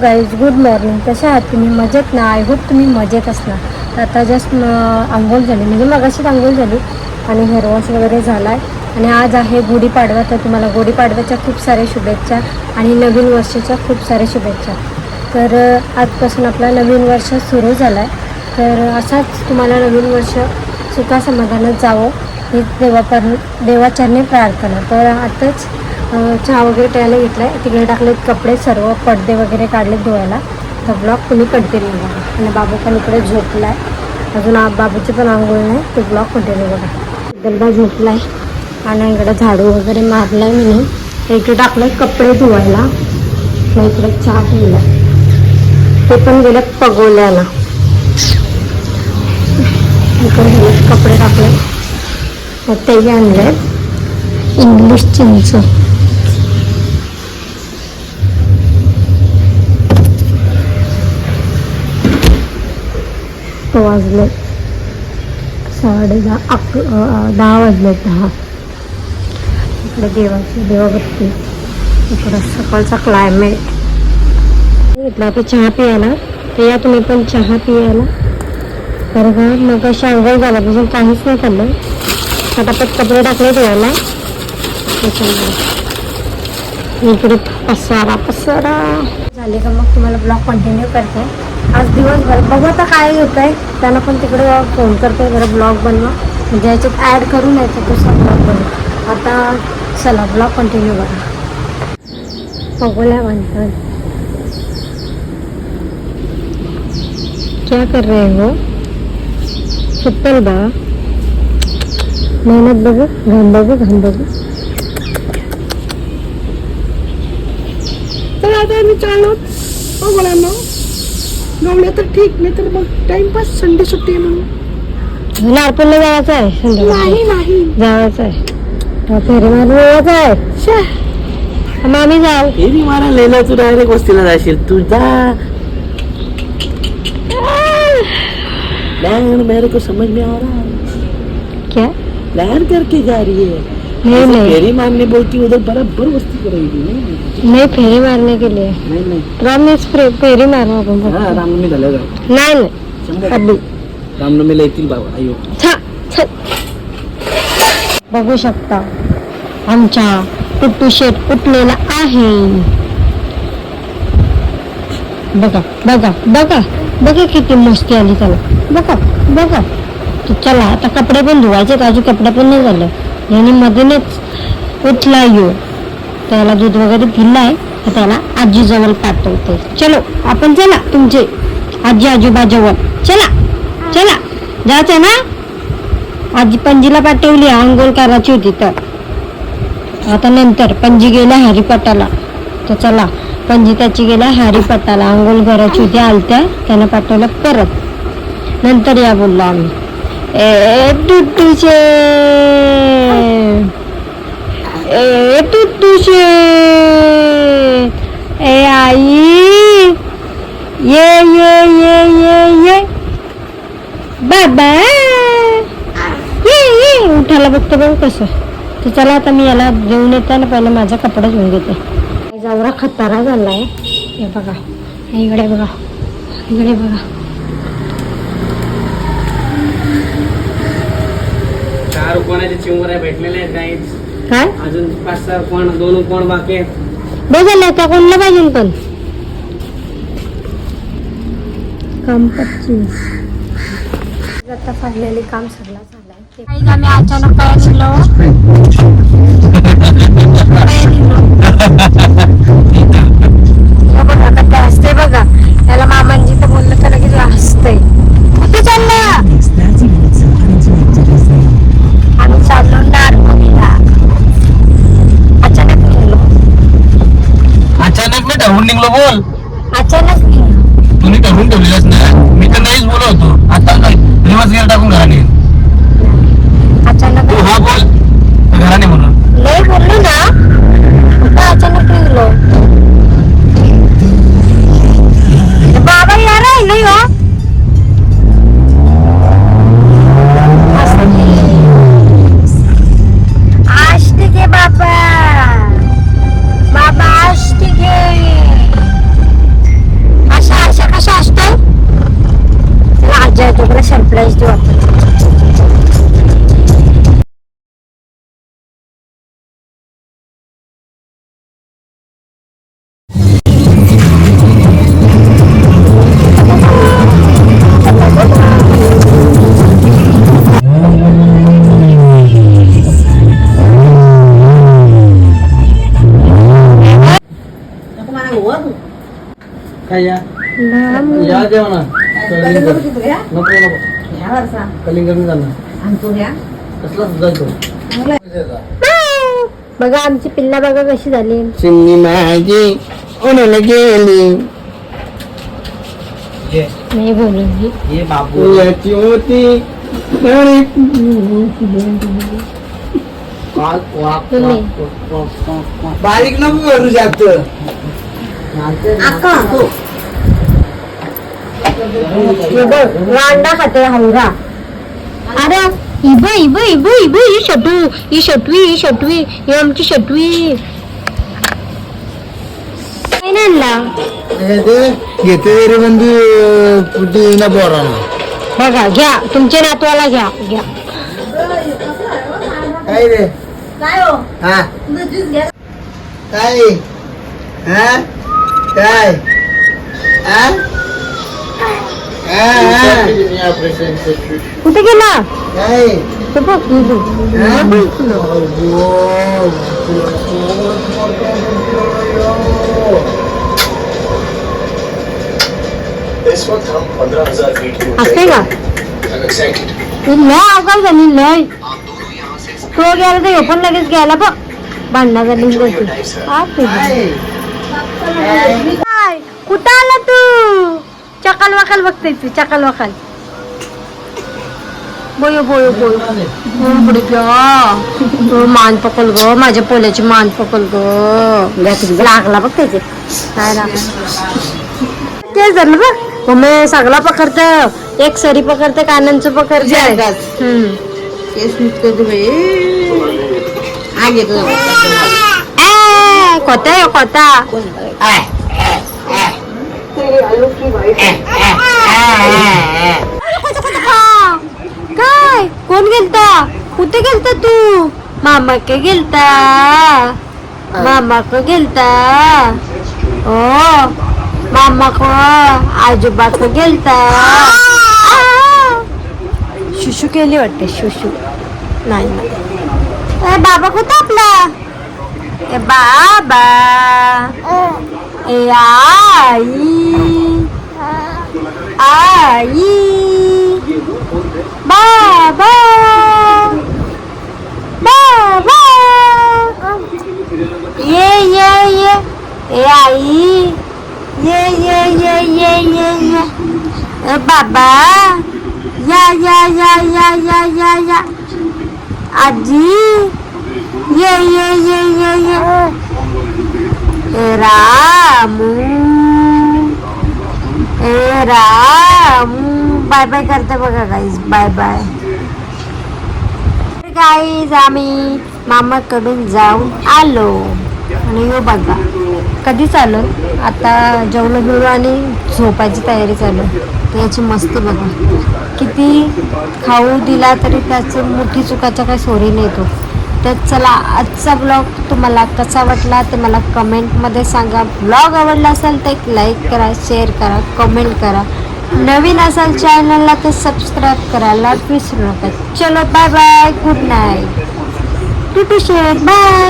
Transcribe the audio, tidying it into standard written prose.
Guys, good morning. कशा आहात तुम्ही? मजेत ना? आय होप तुम्ही मजेत असणार. तर आता जस्ट आंघोळ झाली, म्हणजे मगाशीच आंघोळ झाली आणि हेअर वॉश वगैरे झाला आहे. आणि आज आहे गुढीपाडवा, तर तुम्हाला गुढीपाडव्याच्या खूप साऱ्या शुभेच्छा आणि नवीन वर्षाच्या खूप साऱ्या शुभेच्छा. तर आजपासून आपला नवीन वर्ष सुरू झाला आहे. तर असाच तुम्हाला नवीन वर्ष सुखासमाधानात जावं ही देवाचरणी प्रार्थना. तर आताच चहा वगैरे प्यायला घेतला आहे. तिकडे टाकलेत कपडे, सर्व पडदे वगैरे काढलेत धुवायला. तर ब्लॉग तुम्ही कंटिन्यू बघा. आणि बाबू पण इकडे झोपला आहे. अजून बाबूची पण आंघोळ नाही. तो ब्लॉग कंटिन्यू बघा. गल्ला झोपला आहे आणि इकडे झाडू वगैरे मारला आहे मी. इकडे टाकले कपडे धुवायला. मग इकडे चहा पिला. ते पण गेले पगोल्याला. इकडे कपडे टाकले. मग तेही आणले इंग्लिश चिंच. वाजले 10:30 वाजले. 10. इकडे देवाची देवबत्ती. इकडं सकाळचा क्लायमेट. घेतला आता चहा पियाला. तर या तुम्ही पण चहा पियाला. तर का मग अशी आंघोळ झाल्यापासून काहीच नाही खाल्लं. फटाफट कपडे टाकले धुवायला. इकडे पसारा झाले का मग तुम्हाला ब्लॉग कंटिन्यू करते. आज दिवसभर बघू आता काय होतं आहे. त्यांना पण तिकडे फोन करते, जरा ब्लॉग बनवा, म्हणजे याच्यात ॲड करून यायचं दुसरा ब्लॉग बनवा. आता चला ब्लॉग कंटिन्यू करा. बघूया म्हणतात क्या कर रहे हो? सुत्तल बा. मेहनत बघू, घाम बघू. तर आता आम्ही चाललो मुलांना गवल्या तर ठीक, नाही तर मग टाइमपास. संडे सुट्टी आहे म्हणून. नारपूरला जायचं आहे. नाही जायचं आहे. फेरी मारून यायचं आहे. मग आम्ही जाऊ. फेरी मारा लेला. तू डायरेक्ट वस्तीला जाशील. तू जा. प्लान मेरे को समझ में आ रहा है. क्या प्लान करके जा रही है? नहीं. फेरी मारने बोलती उधर बराबर वस्ती करेगी. नहीं, फेरी मारने के लिए. नहीं प्रॉमिस, फेरी मारू आपण. रामनवमी झालं का? नाही अभी रामनवमीला येतील बाबा. अयो बघू शकता आमच्या टुट्टू शेट उठलेला आहे. बघा किती मस्ती आली त्याला. बघा. तर चला आता कपडे पण धुवायचे. अजून कपडे पण नाही झालं. यांनी मधूनच उठला येऊ. त्याला दूध वगैरे दिलाय. तर त्याला आजीजवळ पाठवते. चलो आपण चला तुमचे आजी आजोबाजवळ. चला जायचं ना. आजी पणजीला पाठवली, आंघोळ करायची होती. तर आता नंतर पणजी गेल्या हरिपाटाला. तर चला पणजी त्याची गेल्या हरिपाटाला. आंघोळ करायची होती. आलत्या त्यानं पाठवलं परत. नंतर या बोललो आम्ही. टुट्टूशे ए आई ये बाबा ये उठायला बघतो बघ कसं. तर चला आता मी याला जेवून येताना पहिला माझा कपडा घेऊन घेते. जवरा खतारा झालाय. हे बघा, इकडे बघा. चार कोणाचे चिंबऱ्या भेटलेले आहेत काही. काय अजून 5-6 कोण, 2 कोण बाकी आहेत. बघा त्या कोणला पाहिजे पण काम 25. आता फाडलेले काम सगळं झालंय. काही आम्ही अचानक काय निघलो. बघा हसते बघा. त्याला मामांजी तर बोललं तर लगेच हसतंय. कुठे चालला? आम्ही चाललो नारपुरीला. अचानक निघलो. अचानक मी ठरवून निघलो. बोल. अचानक तुम्ही ठरवून ठेवलेलंच ना. मी तर नाहीच बोलवतो. आता रिवर्स गिअर टाकून घराने. अचानक तू हा बोल घराने म्हणून. नाही बोललो ना. कुठं अचानक निघलो. बाबा यार नाही हो. आष्टी के बाबा. HD वापरते. काय या लांब. या जेवणा कलिंगड नको नको कलिंगड नाही जाणार कसला जायचो बघा आमची पिल्ला बघा कशी झाली. चिमणी माझी उन्हाला गेली नाही बोलून ये बाबू याची होती बारीक नको करू जास्त अंडा खाते हलगा. अरे इब इब इब इब ही शटू ही शटवी ही शटवी ही आमची शटवी. काय नाही आणला घेते रे बंधू कुठे ना बोराला बघा घ्या तुमच्या नातवाला घ्या घ्या. काय रे हा काय हा काय हा कुठे गेला काय ते बघ इबू. इस वक्त हम 15,000 फीट की असते का ती लय अवघड झाली लय. तो गेला तर हे पण लगेच गेला बघ भांडणा झाली काय कुठं आला तू. चकल वकल बघते तू चकल वकल. बोयो बोयो बोयो पुढे ग मान पकल ग माझ्या पोल्याची मान पकल ग लागला बघ त्याचे काय ते झालं बघ मम्मी सगळा पकडत एक सरी पकडते कानांचं पकडते. कोता कोता काय कोण गेलता कुठे गेलता तू. मामा के गेलता मामा को गेलता ओ मामा को आजोबा को गेलता. शुशू केली वाटते शुशू नाही नाही. बाबा कुठं आपला ए बाबा ए आई आई बाबा बाबा ये ए आई ये ए बाबा या आजी ये ए रामू बाय बाय करते बघा गाईज बाय बाय. गाईज आम्ही मामाकडून जाऊन आलो आणि यो बघा कधीच आलो आता जेवण बिवलं आणि झोपायची तयारी चालू. तर याची मस्ती बघा किती खाऊ दिला तरी त्याचं मोठी चुकाच्या काही सोरी नाही तो. तर चला आजचा ब्लॉग तुम्हाला कसा वाटला ते मला कमेंटमध्ये सांगा. ब्लॉग आवडला असेल तर एक लाईक करा शेअर करा कमेंट करा. नवीन असाल चॅनलला तर सबस्क्राईब करायला विसरू नका. चलो bye bye good night to share bye.